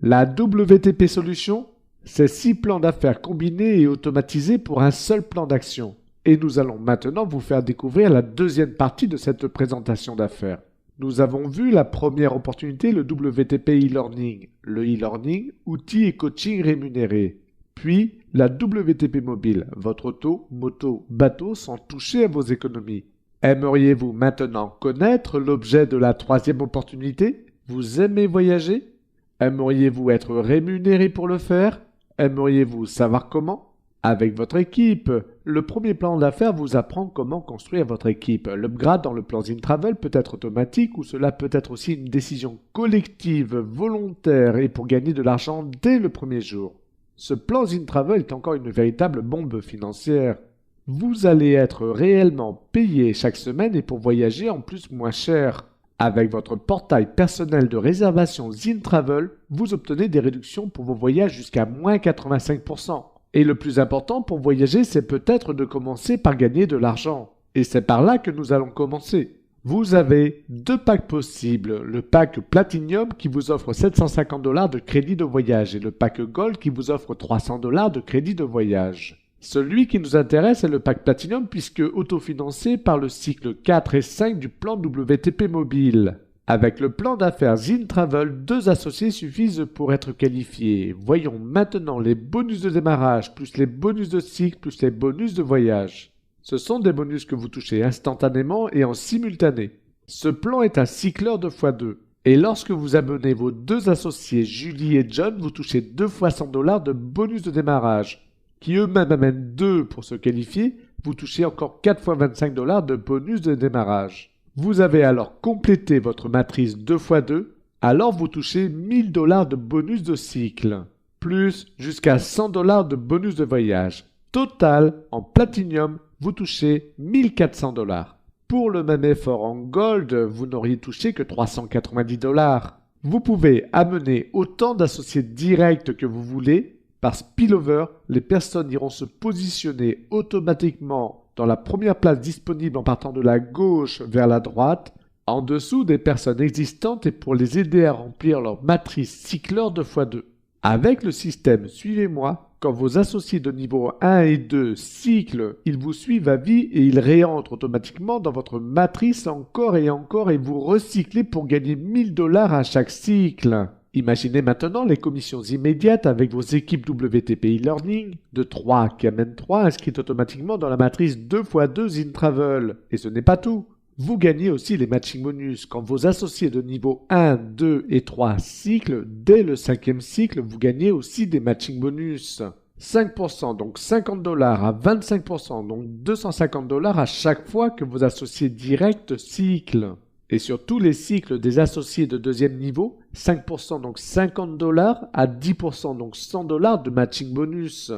La WTP Solution, c'est 6 plans d'affaires combinés et automatisés pour un seul plan d'action. Et nous allons maintenant vous faire découvrir la deuxième partie de cette présentation d'affaires. Nous avons vu la première opportunité, le WTP e-learning. Le e-learning, outil et coaching rémunéré. Puis, la WTP mobile, votre auto, moto, bateau sans toucher à vos économies. Aimeriez-vous maintenant connaître l'objet de la troisième opportunité? Vous aimez voyager? Aimeriez-vous être rémunéré pour le faire? Aimeriez-vous savoir comment? Avec votre équipe, le premier plan d'affaires vous apprend comment construire votre équipe. L'upgrade dans le plan ZinTravel peut être automatique ou cela peut être aussi une décision collective, volontaire et pour gagner de l'argent dès le premier jour. Ce plan ZinTravel est encore une véritable bombe financière. Vous allez être réellement payé chaque semaine et pour voyager en plus moins cher. Avec votre portail personnel de réservation ZinTravel, vous obtenez des réductions pour vos voyages jusqu'à moins 85%. Et le plus important pour voyager, c'est peut-être de commencer par gagner de l'argent. Et c'est par là que nous allons commencer. Vous avez 2 packs possibles. Le pack Platinum qui vous offre $750 de crédit de voyage et le pack Gold qui vous offre $300 de crédit de voyage. Celui qui nous intéresse est le pack Platinum puisque autofinancé par le cycle 4 et 5 du plan WTP mobile. Avec le plan d'affaires ZinTravel, 2 associés suffisent pour être qualifiés. Voyons maintenant les bonus de démarrage, plus les bonus de cycle, plus les bonus de voyage. Ce sont des bonus que vous touchez instantanément et en simultané. Ce plan est un cycleur 2x2. Et lorsque vous abonnez vos 2 associés, Julie et John, vous touchez 2 fois $100 de bonus de démarrage, qui eux-mêmes amènent 2 pour se qualifier, vous touchez encore 4 fois $25 de bonus de démarrage. Vous avez alors complété votre matrice 2x2, alors vous touchez $1000 de bonus de cycle, plus jusqu'à $100 de bonus de voyage. Total, en Platinum, vous touchez $1400. Pour le même effort en Gold, vous n'auriez touché que $390. Vous pouvez amener autant d'associés directs que vous voulez. Par spillover, les personnes iront se positionner automatiquement dans la première place disponible en partant de la gauche vers la droite, en dessous des personnes existantes et pour les aider à remplir leur matrice cycleur 2x2. Avec le système Suivez-moi, quand vos associés de niveau 1 et 2 cyclent, ils vous suivent à vie et ils réentrent automatiquement dans votre matrice encore et vous recyclez pour gagner $1000 à chaque cycle. Imaginez maintenant les commissions immédiates avec vos équipes WTP e-learning de 3 qui amènent 3 inscrites automatiquement dans la matrice 2x2 ZinTravel. Et ce n'est pas tout. Vous gagnez aussi les matching bonus. Quand vos associés de niveau 1, 2 et 3 cyclent, dès le 5e cycle, vous gagnez aussi des matching bonus. 5%, donc $50 à 25%, donc $250 à chaque fois que vos associés directs cyclent. Et sur tous les cycles des associés de 2e niveau, 5% donc $50 à 10% donc $100 de matching bonus.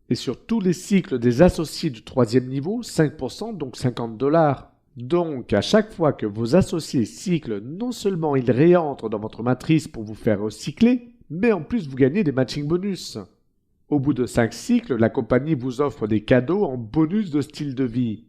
Et sur tous les cycles des associés du 3e niveau, 5% donc $50. Donc à chaque fois que vos associés cyclent, non seulement ils réentrent dans votre matrice pour vous faire recycler, mais en plus vous gagnez des matching bonus. Au bout de 5 cycles, la compagnie vous offre des cadeaux en bonus de style de vie.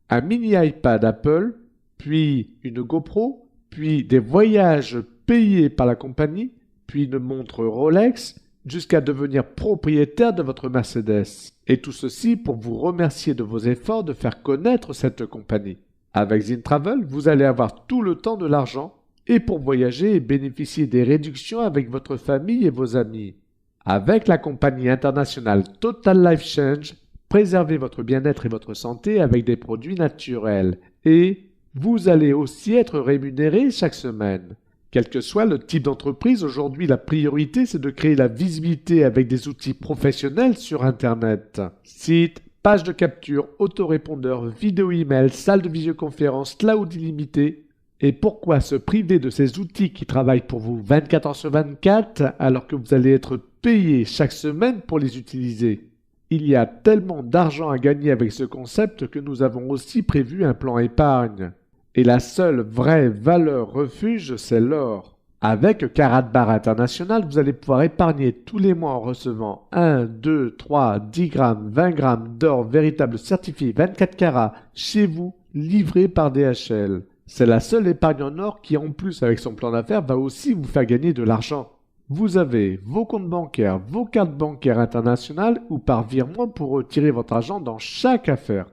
Un mini iPad Apple, puis une GoPro, puis des voyages payés par la compagnie, puis une montre Rolex, jusqu'à devenir propriétaire de votre Mercedes. Et tout ceci pour vous remercier de vos efforts de faire connaître cette compagnie. Avec ZinTravel, vous allez avoir tout le temps de l'argent et pour voyager et bénéficier des réductions avec votre famille et vos amis. Avec la compagnie internationale Total Life Change, préservez votre bien-être et votre santé avec des produits naturels et vous allez aussi être rémunéré chaque semaine. Quel que soit le type d'entreprise, aujourd'hui la priorité c'est de créer la visibilité avec des outils professionnels sur Internet. Sites, pages de capture, autorépondeurs, vidéo email, salle de visioconférence, cloud illimité. Et pourquoi se priver de ces outils qui travaillent pour vous 24 heures sur 24 alors que vous allez être payé chaque semaine pour les utiliser? Il y a tellement d'argent à gagner avec ce concept que nous avons aussi prévu un plan épargne. Et la seule vraie valeur refuge, c'est l'or. Avec Karatbar International, vous allez pouvoir épargner tous les mois en recevant 1, 2, 3, 10 grammes, 20 grammes d'or véritable certifié 24 carats chez vous, livré par DHL. C'est la seule épargne en or qui, en plus avec son plan d'affaires, va aussi vous faire gagner de l'argent. Vous avez vos comptes bancaires, vos cartes bancaires internationales ou par virement pour retirer votre argent dans chaque affaire.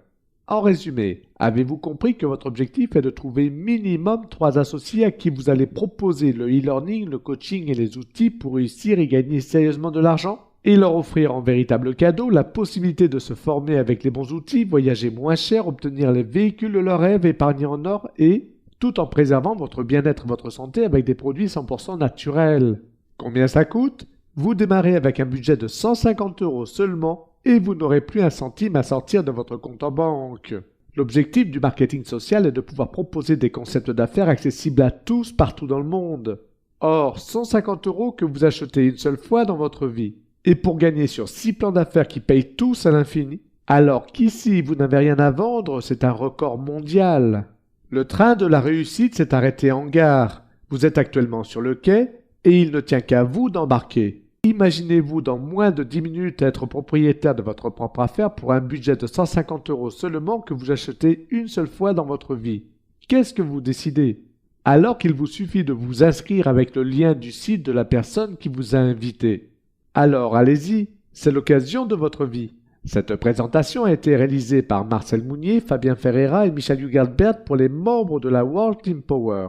En résumé, avez-vous compris que votre objectif est de trouver minimum 3 associés à qui vous allez proposer le e-learning, le coaching et les outils pour réussir et gagner sérieusement de l'argent? Et leur offrir en véritable cadeau la possibilité de se former avec les bons outils, voyager moins cher, obtenir les véhicules de leurs rêves, épargner en or et tout en préservant votre bien-être et votre santé avec des produits 100% naturels. Combien ça coûte? Vous démarrez avec un budget de 150 € seulement et vous n'aurez plus un centime à sortir de votre compte en banque. L'objectif du marketing social est de pouvoir proposer des concepts d'affaires accessibles à tous partout dans le monde. Or, 150 € que vous achetez une seule fois dans votre vie. Et pour gagner sur 6 plans d'affaires qui payent tous à l'infini, alors qu'ici vous n'avez rien à vendre, c'est un record mondial. Le train de la réussite s'est arrêté en gare. Vous êtes actuellement sur le quai et il ne tient qu'à vous d'embarquer. Imaginez-vous dans moins de 10 minutes être propriétaire de votre propre affaire pour un budget de 150 € seulement que vous achetez une seule fois dans votre vie. Qu'est-ce que vous décidez? Alors qu'il vous suffit de vous inscrire avec le lien du site de la personne qui vous a invité. Alors allez-y, c'est l'occasion de votre vie. Cette présentation a été réalisée par Marcel Mounier, Fabien Ferreira et Michel Hugard-Bert pour les membres de la World Team Power.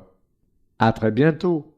À très bientôt.